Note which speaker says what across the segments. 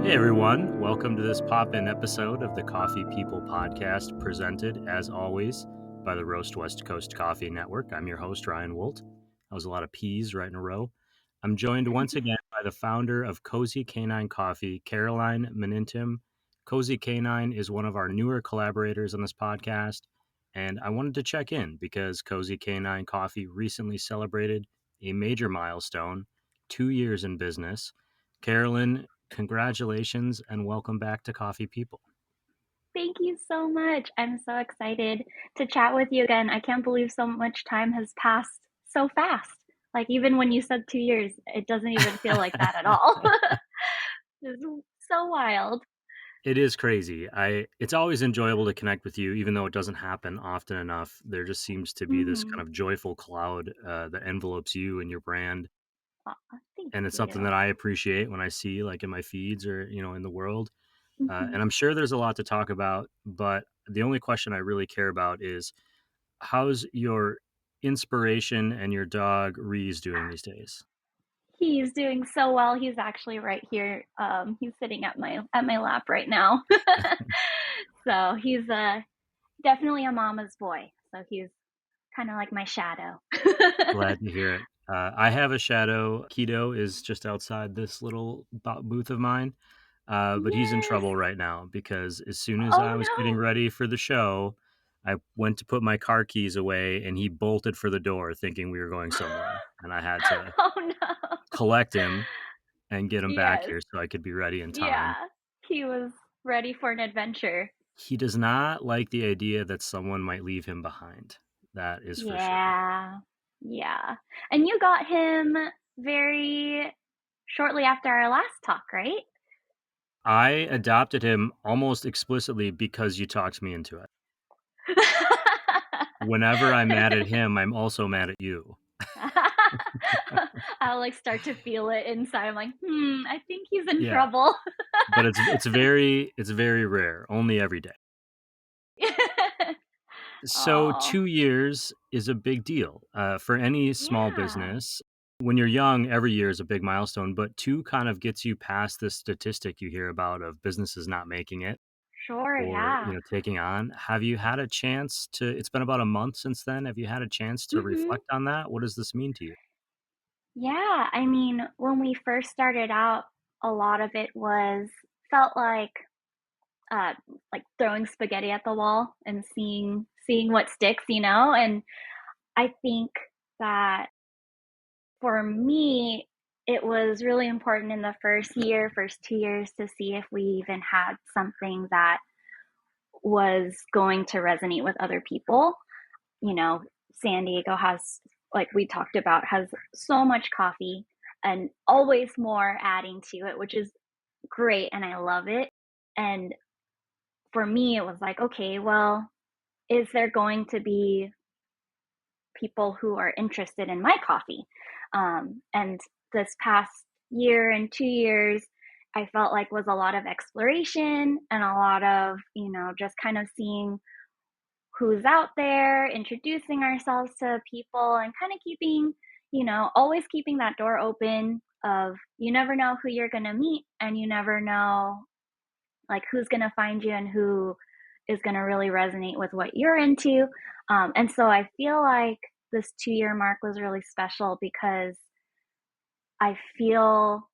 Speaker 1: Hey everyone, welcome to this pop-in episode of the Coffee People podcast, presented as always by the Roast West Coast Coffee Network. I'm your host, Ryan Woldt. That was a lot of P's right in a row. I'm joined once again by the founder of Cozy Canine Coffee, Caroline Manimtim. Cozy Canine is one of our newer collaborators on this podcast, and I wanted to check in because Cozy Canine Coffee recently celebrated a major milestone, 2 years in business. Carolyn, congratulations and welcome back to Coffee People.
Speaker 2: Thank you so much. I'm so excited to chat with you again. I can't believe so much time has passed so fast. Like, even when you said 2 years, it doesn't even feel like that at all. It's so wild.
Speaker 1: It is crazy. It's always enjoyable to connect with you, even though it doesn't happen often enough. There just seems to be this kind
Speaker 2: Mhm.
Speaker 1: of joyful cloud that envelopes you and your brand.
Speaker 2: Aw, thank
Speaker 1: And it's something
Speaker 2: you.
Speaker 1: that I appreciate when I see like in my feeds or, in the world. And
Speaker 2: Mhm.
Speaker 1: I'm sure there's a lot to talk about, but the only question I really care about is how's your inspiration and your dog Rhys doing these days?
Speaker 2: He's doing so well. He's actually right here. He's sitting at my lap right now. So he's definitely a mama's boy. So he's kind of like my shadow.
Speaker 1: Glad to hear it. I have a shadow. Keto is just outside this little booth of mine, but he's in
Speaker 2: Yes.
Speaker 1: trouble right now because as soon as I
Speaker 2: Oh
Speaker 1: was getting
Speaker 2: no.
Speaker 1: ready for the show, I went to put my car keys away and he bolted for the door thinking we were going somewhere. And I had to
Speaker 2: Oh no.
Speaker 1: collect him and get him back
Speaker 2: Yes.
Speaker 1: here so I could be ready in time.
Speaker 2: Yeah. He was ready for an adventure.
Speaker 1: He does not like the idea that someone might leave him behind. That is for sure.
Speaker 2: Yeah. Yeah. And you got him very shortly after our last talk, right?
Speaker 1: I adopted him almost explicitly because you talked me into it. Whenever I'm mad at him, I'm also mad at you.
Speaker 2: I'll like start to feel it inside. I'm like, I think he's in
Speaker 1: Yeah,
Speaker 2: trouble.
Speaker 1: but it's very rare, only every day. So
Speaker 2: Oh,
Speaker 1: 2 years is a big deal, for any small
Speaker 2: yeah.
Speaker 1: business. When you're young, every year is a big milestone, but 2 kind of gets you past this statistic you hear about of businesses not making it
Speaker 2: Sure,
Speaker 1: or,
Speaker 2: yeah.
Speaker 1: taking on. Have you had a chance to it's been about a month since then. Have you had a chance to
Speaker 2: Mhm.
Speaker 1: reflect on that? What does this mean to you?
Speaker 2: Yeah, I mean, when we first started out, a lot of it was felt uh like throwing spaghetti at the wall and seeing what sticks, And I think that for me, it was really important in the first 2 years to see if we even had something that was going to resonate with other people. You know, San Diego has, like we talked about, has so much coffee and always more adding to it, which is great. And I love it. And for me, it was like, okay, well, is there going to be people who are interested in my coffee? And this past year and 2 years, I felt like was a lot of exploration and a lot of, just kind of seeing who's out there, introducing ourselves to people, and kind of keeping, always keeping that door open of you never know who you're going to meet and you never know like who's going to find you and who is going to really resonate with what you're into. And so I feel like this 2 year mark was really special because I feel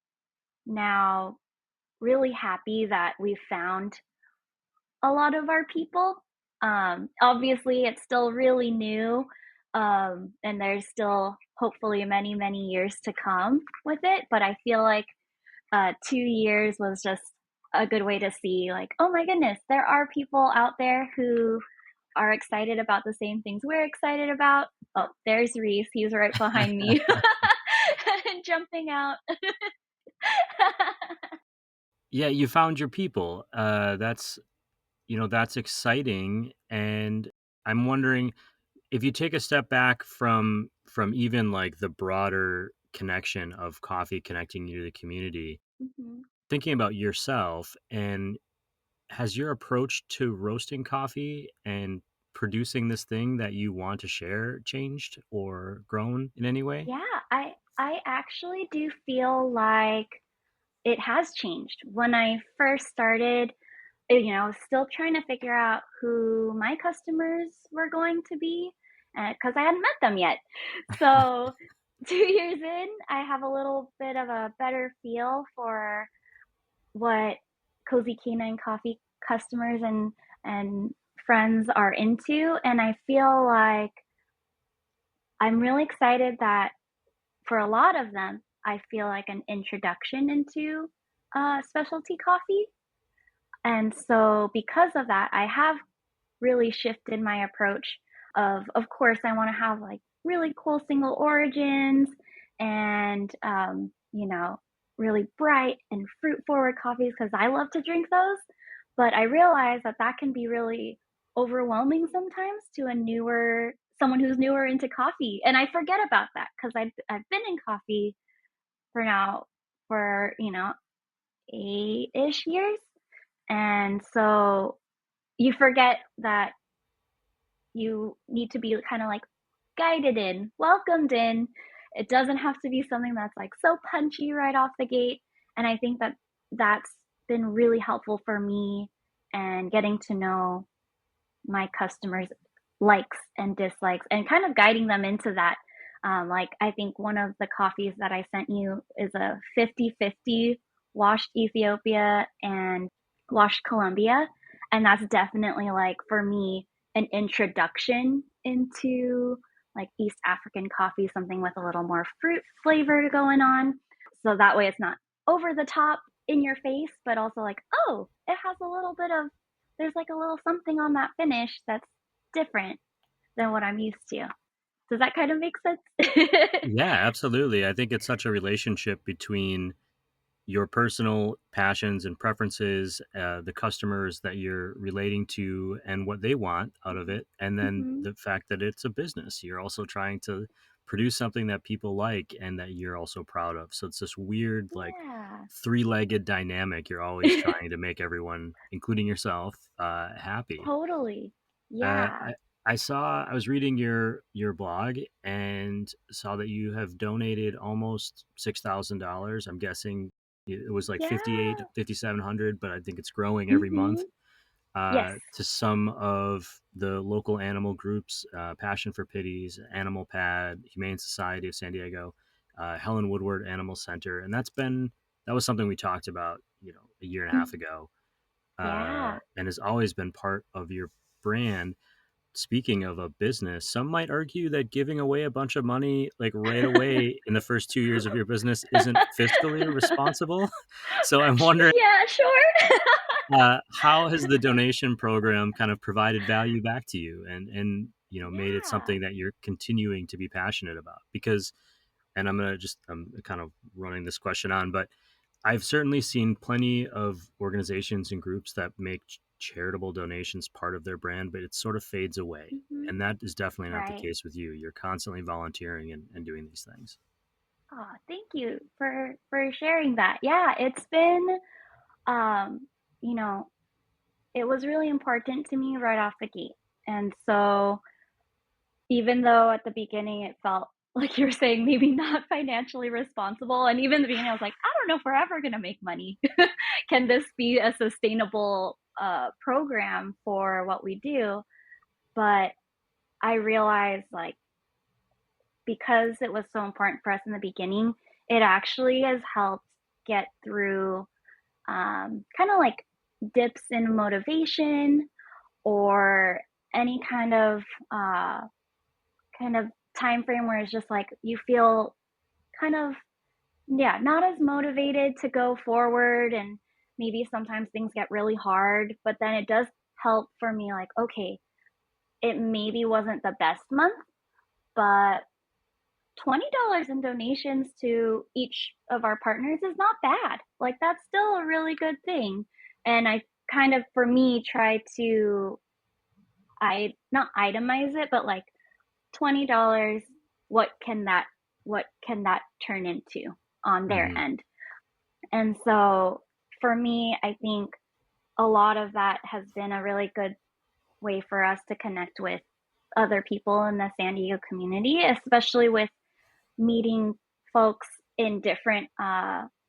Speaker 2: now really happy that we found a lot of our people. Obviously, it's still really new, and there's still hopefully many, many years to come with it. But I feel like 2 years was just a good way to see, like, oh my goodness, there are people out there who are excited about the same things we're excited about. Oh, there's Rhys. He's right behind me, jumping out.
Speaker 1: Yeah, you found your people. That's exciting, and I'm wondering if you take a step back from even like the broader connection of coffee connecting you to the community,
Speaker 2: Mhm.
Speaker 1: thinking about yourself, and has your approach to roasting coffee and producing this thing that you want to share changed or grown in any way?
Speaker 2: Yeah, I actually do feel like it has changed. When I first started, I was still trying to figure out who my customers were going to be because I hadn't met them yet. So 2 years in, I have a little bit of a better feel for what Cozy Canine Coffee customers and friends are into, and I feel like I'm really excited that for a lot of them, I feel like an introduction into specialty coffee. And so, because of that, I have really shifted my approach of course I want to have like really cool single origins and really bright and fruit forward coffees because I love to drink those, but I realize that that can be really overwhelming sometimes to a newer someone who's newer into coffee, and I forget about that because I've been in coffee for now for 8-ish years, and so you forget that you need to be kind of like guided in, welcomed in. It doesn't have to be something that's like so punchy right off the gate. And I think that that's been really helpful for me and getting to know my customers' likes and dislikes and kind of guiding them into that. Like, I think one of the coffees that I sent you is a 50-50 washed Ethiopia and washed Colombia. And that's definitely like for me an introduction into like East African coffee, something with a little more fruit flavor going on. So that way it's not over the top in your face, but also like, oh, it has a little bit of, there's like a little something on that finish that's different than what I'm used to. Does that kind of make sense?
Speaker 1: Yeah, absolutely. I think it's such a relationship between your personal passions and preferences, the customers that you're relating to, and what they want out of it, and then
Speaker 2: Mm-hmm.
Speaker 1: the fact that it's a business. You're also trying to produce something that people like and that you're also proud of. So it's this weird, like,
Speaker 2: Yeah.
Speaker 1: three-legged dynamic. You're always trying to make everyone, including yourself, happy.
Speaker 2: Totally.
Speaker 1: Uh,
Speaker 2: Yeah.
Speaker 1: I was reading your blog and saw that you have donated almost $6,000. I'm guessing it was like
Speaker 2: Yeah.
Speaker 1: 5,700, but I think it's growing every month,
Speaker 2: Mm-hmm. Yes.
Speaker 1: to some of the local animal groups, Passion for Pities, Animal Pad, Humane Society of San Diego, Helen Woodward Animal Center, and that was something we talked about, a year and a half ago,
Speaker 2: Yeah.
Speaker 1: and has always been part of your brand. Speaking of a business, some might argue that giving away a bunch of money like right away in the first 2 years of your business isn't fiscally responsible. So I'm wondering,
Speaker 2: Yeah, sure.
Speaker 1: how has the donation program kind of provided value back to you and made it
Speaker 2: Yeah.
Speaker 1: something that you're continuing to be passionate about? Because, and I'm kind of running this question on, but I've certainly seen plenty of organizations and groups that make charitable donations part of their brand, but it sort of fades away.
Speaker 2: Mm-hmm.
Speaker 1: And that is definitely not the
Speaker 2: Right.
Speaker 1: case with you. You're constantly volunteering and doing these things.
Speaker 2: Oh, thank you for sharing that. Yeah, it's been um, you know, it was really important to me right off the gate. And so even though at the beginning it felt like you were saying maybe not financially responsible, and even in the beginning I was like, I don't know if we're ever going to make money. Can this be a sustainable program for what we do? But I realized like because it was so important for us in the beginning, it actually has helped get through kind of like dips in motivation or any uh, kind of time frame where it's just like you feel kind of not as motivated to go forward, and maybe sometimes things get really hard, but then it does help for me like, okay, it maybe wasn't the best month, but $20 in donations to each of our partners is not bad. Like, that's still a really good thing. And I kind of, for me, try to, I not itemize it, but like $20, what can that, what can that turn into on their
Speaker 1: Hmm.
Speaker 2: end? And so for me, I think a lot of that has been a really good way for us to connect with other people in the San Diego community, especially with meeting folks in different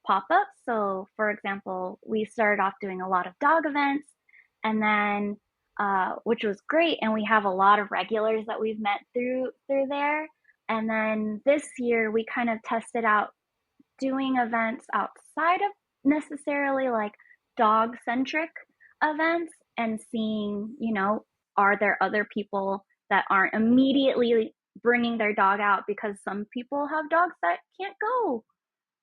Speaker 2: pop-ups. So, for example, we started off doing a lot of dog events, and then which was great, and we have a lot of regulars that we've met through there. And then this year we kind of tested out doing events outside of necessarily like dog centric events and seeing, are there other people that aren't immediately bringing their dog out, because some people have dogs that can't go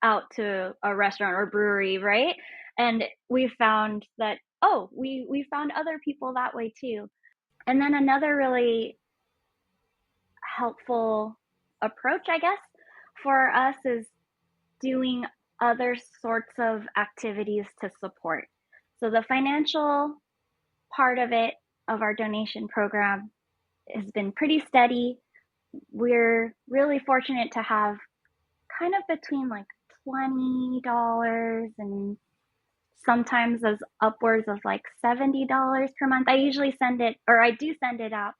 Speaker 2: out to a restaurant or brewery, right? And we found that, oh, we found other people that way too. And then another really helpful approach, I guess, for us is doing other sorts of activities to support. So the financial part of it, of our donation program, has been pretty steady. We're really fortunate to have kind of between like $20 and sometimes as upwards of like $70 per month. I usually send it, or I do send it out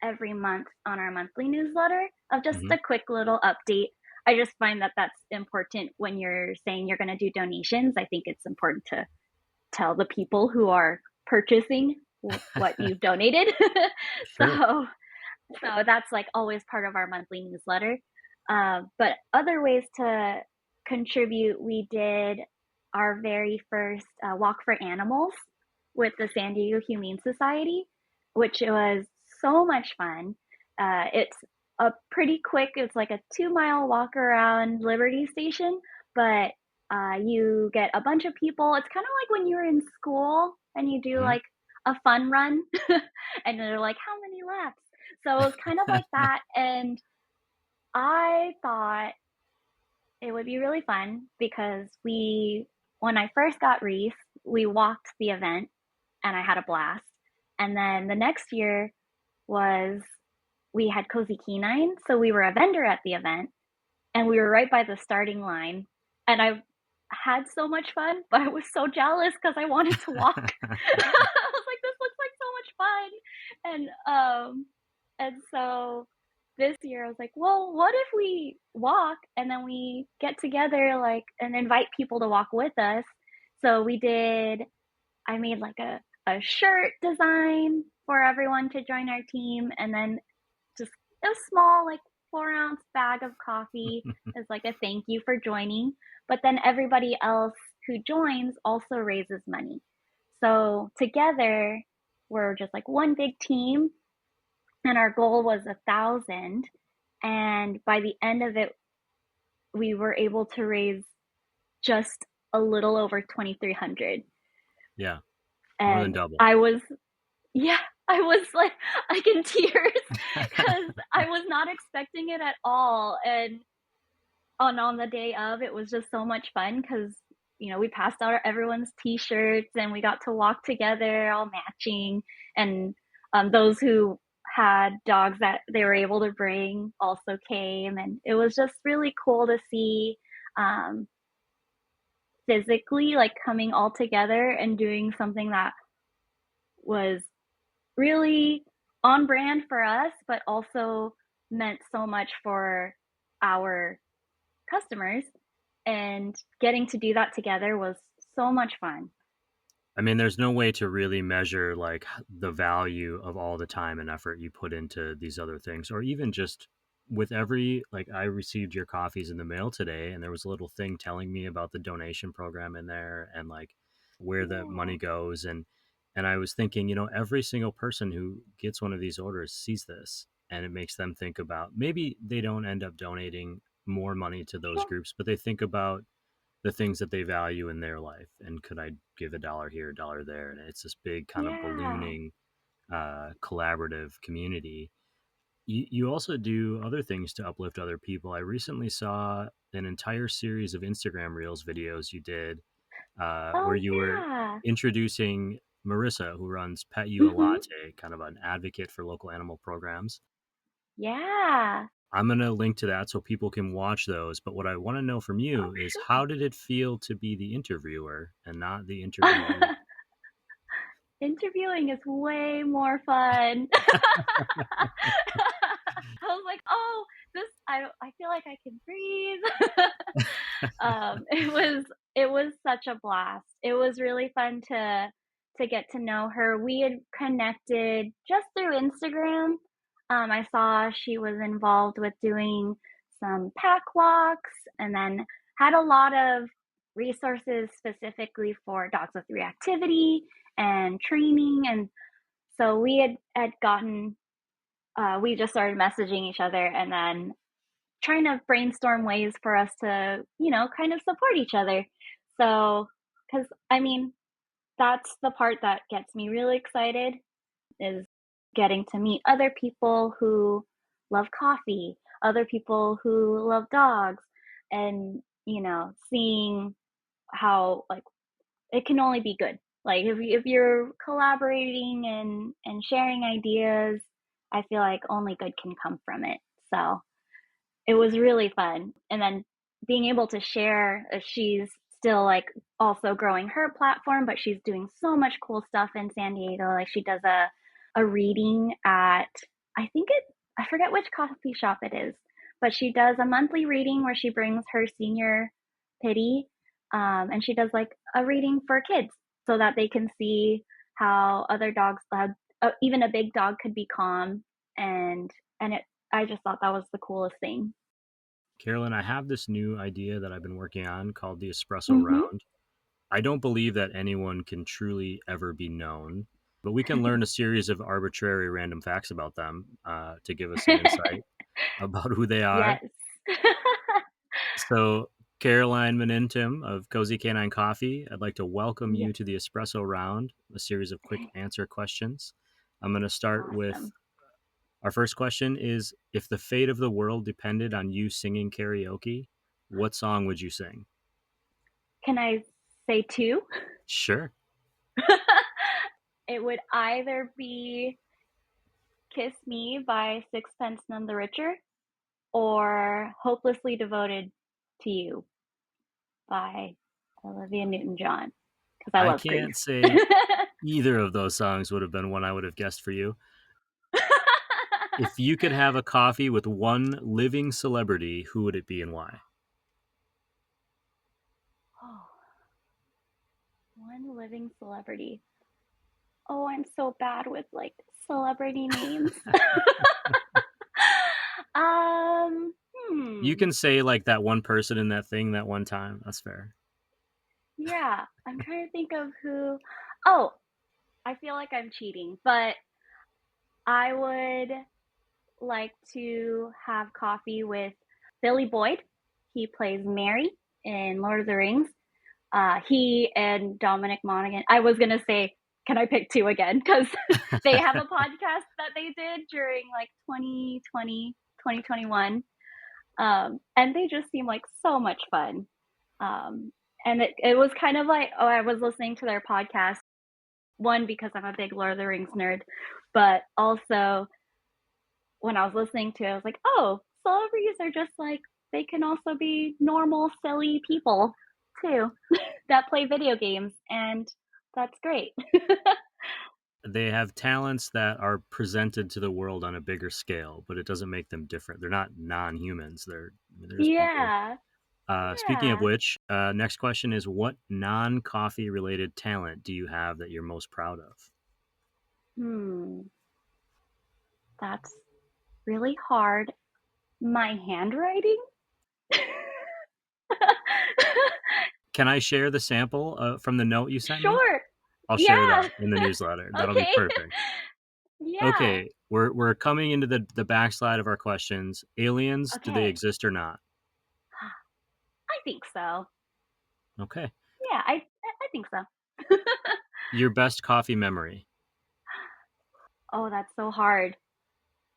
Speaker 2: every month on our monthly newsletter of just
Speaker 1: Mm-hmm.
Speaker 2: a quick little update. I just find that that's important when you're saying you're going to do donations. I think it's important to tell the people who are purchasing what you've donated.
Speaker 1: Sure.
Speaker 2: so so that's like always part of our monthly newsletter. But other ways to contribute, we did our very first walk for animals with the San Diego Humane Society, which was so much fun. It's a pretty quick, it's like a 2 mile walk around Liberty Station, but you get a bunch of people. It's kind of like when you're in school and you do
Speaker 1: Mm-hmm.
Speaker 2: like a fun run and they're like, how many laps? So it was kind of like that. And I thought it would be really fun because when I first got Rhys, we walked the event and I had a blast. And then the next year was we had Cozy Canine. So we were a vendor at the event and we were right by the starting line. And I had so much fun, but I was so jealous because I wanted to walk. I was like, this looks like so much fun. And so this year I was like, well, what if we walk and then we get together like and invite people to walk with us? So I made like a shirt design for everyone to join our team, and then just a small like 4 ounce bag of coffee as like a thank you for joining. But then everybody else who joins also raises money. So together we're just like one big team, and our goal was 1,000. And by the end of it, we were able to raise just a little over 2,300.
Speaker 1: Yeah. More than
Speaker 2: And
Speaker 1: double.
Speaker 2: I was, yeah, I was like in tears because I was not expecting it at all. And on the day of, it was just so much fun because we passed out everyone's t-shirts and we got to walk together all matching. And those who had dogs that they were able to bring also came, and it was just really cool to see um, physically like coming all together and doing something that was really on brand for us but also meant so much for our customers, and getting to do that together was so much fun.
Speaker 1: I mean, there's no way to really measure like the value of all the time and effort you put into these other things, or even just with every like I received your coffees in the mail today, and there was a little thing telling me about the donation program in there and like where the
Speaker 2: Yeah.
Speaker 1: money goes, and I was thinking, every single person who gets one of these orders sees this, and it makes them think about maybe they don't end up donating more money to those
Speaker 2: Sure.
Speaker 1: groups, but they think about the things that they value in their life, and could I give a dollar here, a dollar there, and it's this big kind of
Speaker 2: Yeah.
Speaker 1: ballooning collaborative community. You also do other things to uplift other people. I recently saw an entire series of Instagram reels videos you did where
Speaker 2: Oh
Speaker 1: you were
Speaker 2: yeah.
Speaker 1: introducing Marissa, who runs Pet You a
Speaker 2: Mhm.
Speaker 1: Latte, kind of an advocate for local animal programs.
Speaker 2: Yeah.
Speaker 1: I'm going to link to that so people can watch those. But what I want to know from you is
Speaker 2: Oh
Speaker 1: how did it feel to be the interviewer and not the
Speaker 2: sure.
Speaker 1: interviewee?
Speaker 2: Interviewing is way more fun. I was like, oh, I feel like I can breathe. It was such a blast. It was really fun to get to know her. We had connected just through Instagram. I saw she was involved with doing some pack walks and then had a lot of resources specifically for dogs with reactivity and training. And so we had gotten we just started messaging each other and then trying to brainstorm ways for us to, kind of support each other. So, because I mean, that's the part that gets me really excited is getting to meet other people who love coffee, other people who love dogs, and, seeing how, like, it can only be good. Like, if you're collaborating and sharing ideas, I feel like only good can come from it. So, it was really fun. And then being able to share, she's still like also growing her platform, but she's doing so much cool stuff in San Diego. Like she does a reading at, I think I forget which coffee shop it is, but she does a monthly reading where she brings her senior pity. And she does like a reading for kids so that they can see how other dogs, even a big dog could be calm. And I just thought that was the coolest thing.
Speaker 1: Carolyn, I have this new idea that I've been working on called the espresso
Speaker 2: Mm-hmm.
Speaker 1: round. I don't believe that anyone can truly ever be known, but we can learn a series of arbitrary random facts about them to give us some insight about who they are.
Speaker 2: Yes.
Speaker 1: So, Caroline Manimtim of Cozy Canine Coffee, I'd like to welcome
Speaker 2: Yes.
Speaker 1: you to the espresso round, a series of quick answer questions. I'm going to start with
Speaker 2: Awesome.
Speaker 1: our first question is, if the fate of the world depended on you singing karaoke, what song would you sing?
Speaker 2: Can I say two?
Speaker 1: Sure.
Speaker 2: It would either be Kiss Me by Sixpence None the Richer or Hopelessly Devoted to You by Olivia Newton-John because I
Speaker 1: I
Speaker 2: love Grease.
Speaker 1: can't say either of those songs would have been one I would have guessed for you. If you could have a coffee with one living celebrity, who would it be and why?
Speaker 2: Oh, one living celebrity. Oh, I'm so bad with like celebrity names. um,
Speaker 1: You
Speaker 2: hmm.
Speaker 1: can say like that one person in that thing that one time. That's fair.
Speaker 2: Yeah, I'm trying to think of who. Oh, I feel like I'm cheating, but I would like to have coffee with Billy Boyd. He plays Merry in Lord of the Rings. He and Dominic Monaghan. I was gonna say, can I pick two again? Because they have a podcast that they did during like 2020, 2021. And they just seem like so much fun. Um, and it was kind of like, oh, I was listening to their podcast, one, because I'm a big Lord of the Rings nerd, but also when I was listening to it, I was like, oh, celebrities are just like, they can also be normal, silly people too that play video games. And that's great.
Speaker 1: They have talents that are presented to the world on a bigger scale, but it doesn't make them different. They're not non-humans. They're just people.
Speaker 2: Yeah.
Speaker 1: Speaking of
Speaker 2: Yeah.
Speaker 1: which, next question is, what non-coffee related talent do you have that you're most proud of?
Speaker 2: Hmm. That's really hard. My handwriting?
Speaker 1: Can I share the sample from the note you sent me?
Speaker 2: Sure.
Speaker 1: I'll share
Speaker 2: Yeah.
Speaker 1: that in the newsletter. That'll be
Speaker 2: Okay.
Speaker 1: perfect.
Speaker 2: Yeah.
Speaker 1: Okay, we're coming into the backslide of our questions. Aliens, do they
Speaker 2: Okay.
Speaker 1: exist or not?
Speaker 2: I think so.
Speaker 1: Okay.
Speaker 2: Yeah, I think so.
Speaker 1: Your best coffee memory.
Speaker 2: Oh, that's so hard.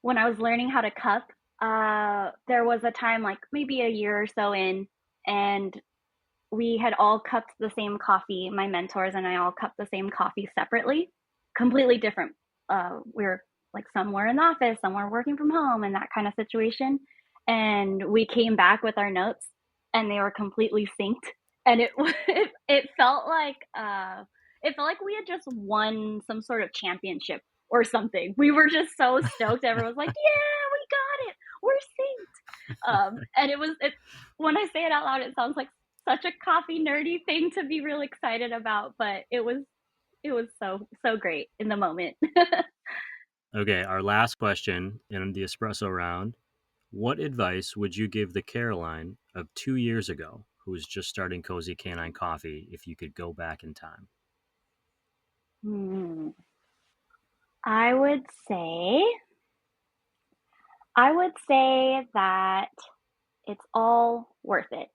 Speaker 2: When I was learning how to cup, there was a time like maybe a year or so in, and we had all cupped the same coffee. My mentors and I all cupped the same coffee separately, completely different. We were like some were in the office, some were working from home, and that kind of situation. And we came back with our notes, and they were completely synced. And it felt like we had just won some sort of championship or something. We were just so stoked. Everyone was like, "Yeah, we got it. We're synced." And when I say it out loud, it sounds like such a coffee nerdy thing to be really excited about, but it was so great in the moment.
Speaker 1: Okay, our last question in the espresso round. What advice would you give the Caroline of 2 years ago who was just starting Cozy Canine Coffee if you could go back in time?
Speaker 2: Hmm. I would say I would say that it's all worth it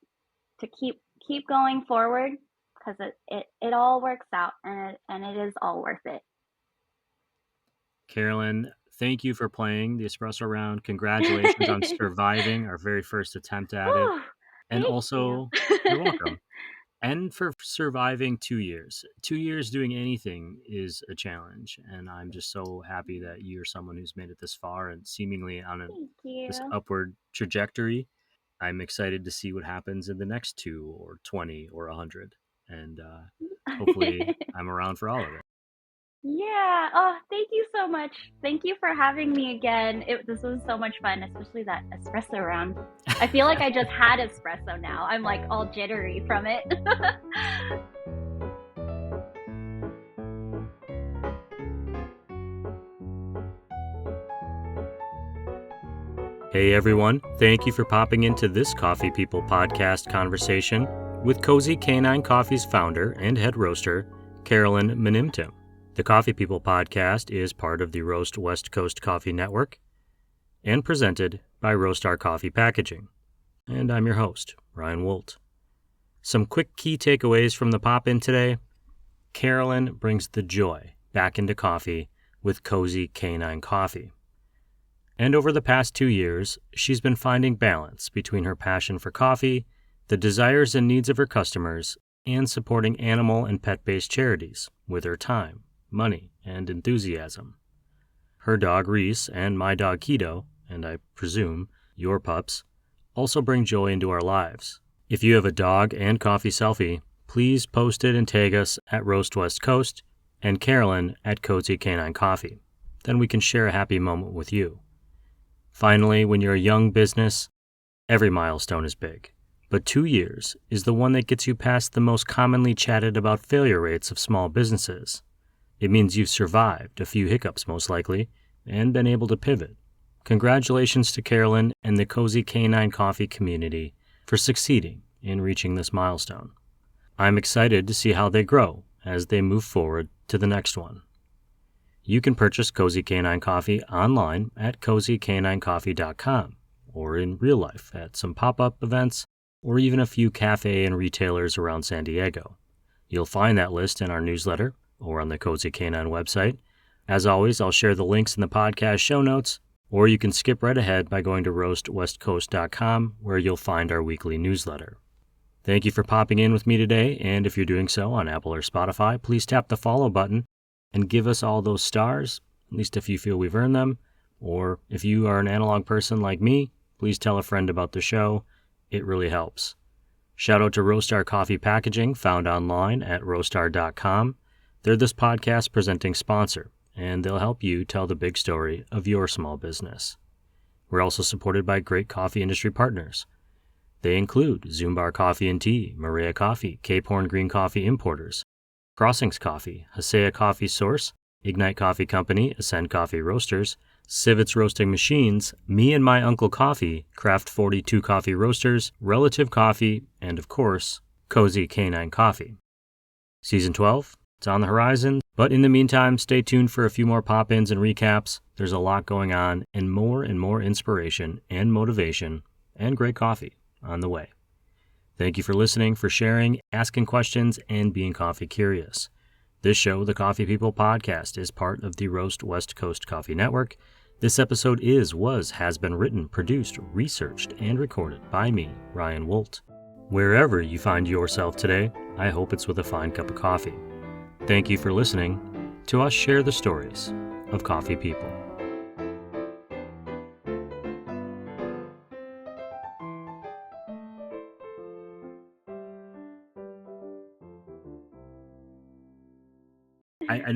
Speaker 2: to keep going forward because it all works out and it is all worth it.
Speaker 1: Carolyn, thank you for playing the espresso round. Congratulations on surviving our very first attempt at it.
Speaker 2: Whew,
Speaker 1: And
Speaker 2: thank you.
Speaker 1: also, you're welcome. And for surviving 2 years. 2 years doing anything is a challenge. And I'm just so happy that you're someone who's made it this far and seemingly on
Speaker 2: Thank
Speaker 1: this
Speaker 2: you.
Speaker 1: upward trajectory. I'm excited to see what happens in the next 2 or 20 or 100. And hopefully I'm around for all of it.
Speaker 2: Yeah. Oh, thank you so much. Thank you for having me again. This was so much fun, especially that espresso round. I feel like I just had espresso now. I'm like all jittery from it.
Speaker 1: Hey everyone, thank you for popping into this Coffee People podcast conversation with Cozy Canine Coffee's founder and head roaster, Carolyn Manimtim. The Coffee People podcast is part of the Roast West Coast Coffee Network and presented by Roastar Coffee Packaging. And I'm your host, Ryan Woldt. Some quick key takeaways from the pop-in today. Carolyn brings the joy back into coffee with Cozy Canine Coffee. And over the past 2 years, she's been finding balance between her passion for coffee, the desires and needs of her customers, and supporting animal and pet-based charities with her time, money, and enthusiasm. Her dog Rhys and my dog Keto, and I presume your pups, also bring joy into our lives. If you have a dog and coffee selfie, please post it and tag us at Roast West Coast and Carolyn at Cozy Canine Coffee. Then we can share a happy moment with you. Finally, when you're a young business, every milestone is big. But 2 years is the one that gets you past the most commonly chatted about failure rates of small businesses. It means you've survived a few hiccups most likely and been able to pivot. Congratulations to Carolyn and the Cozy Canine Coffee community for succeeding in reaching this milestone. I'm excited to see how they grow as they move forward to the next one. You can purchase Cozy Canine Coffee online at cozycaninecoffee.com or in real life at some pop-up events or even a few cafe and retailers around San Diego. You'll find that list in our newsletter or on the Cozy Canine website. As always, I'll share the links in the podcast show notes, or you can skip right ahead by going to roastwestcoast.com where you'll find our weekly newsletter. Thank you for popping in with me today, and if you're doing so on Apple or Spotify, please tap the follow button and give us all those stars, at least if you feel we've earned them. Or if you are an analog person like me, please tell a friend about the show. It really helps. Shout out to Roastar Coffee Packaging, found online at roastar.com. They're this podcast presenting sponsor, and they'll help you tell the big story of your small business. We're also supported by great coffee industry partners. They include Zumbar Coffee and Tea, Maria Coffee, Cape Horn Green Coffee Importers, Crossings Coffee, Hasea Coffee Source, Ignite Coffee Company, Ascend Coffee Roasters, Civets Roasting Machines, Me and My Uncle Coffee, Craft 42 Coffee Roasters, Relative Coffee, and of course, Cozy Canine Coffee. Season 12, it's on the horizon, but in the meantime, stay tuned for a few more pop-ins and recaps. There's a lot going on and more inspiration and motivation and great coffee on the way. Thank you for listening, for sharing, asking questions, and being coffee curious. This show, the Coffee People Podcast, is part of the Roast West Coast Coffee Network. This episode has been written, produced, researched, and recorded by me, Ryan Woldt. Wherever you find yourself today, I hope it's with a fine cup of coffee. Thank you for listening to us share the stories of coffee people.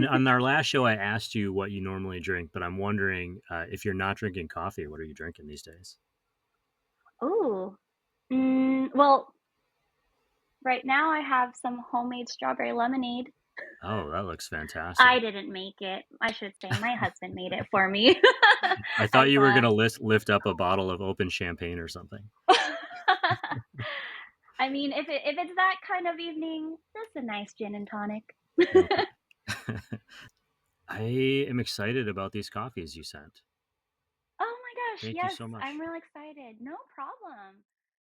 Speaker 1: On our last show, I asked you what you normally drink, but I'm wondering if you're not drinking coffee, what are you drinking these days?
Speaker 2: Ooh. Well, right now I have some homemade strawberry lemonade.
Speaker 1: Oh, that looks
Speaker 2: I
Speaker 1: fantastic.
Speaker 2: didn't make it. I should say my husband made it for me
Speaker 1: I thought
Speaker 2: as
Speaker 1: you were
Speaker 2: a
Speaker 1: gonna lift up a bottle of open champagne or something.
Speaker 2: I mean, if it's that kind of evening, that's a nice gin and tonic.
Speaker 1: Okay. I am excited about these coffees you sent.
Speaker 2: Oh my gosh,
Speaker 1: Thank you
Speaker 2: yes,
Speaker 1: so
Speaker 2: I'm
Speaker 1: much.
Speaker 2: real excited. No problem.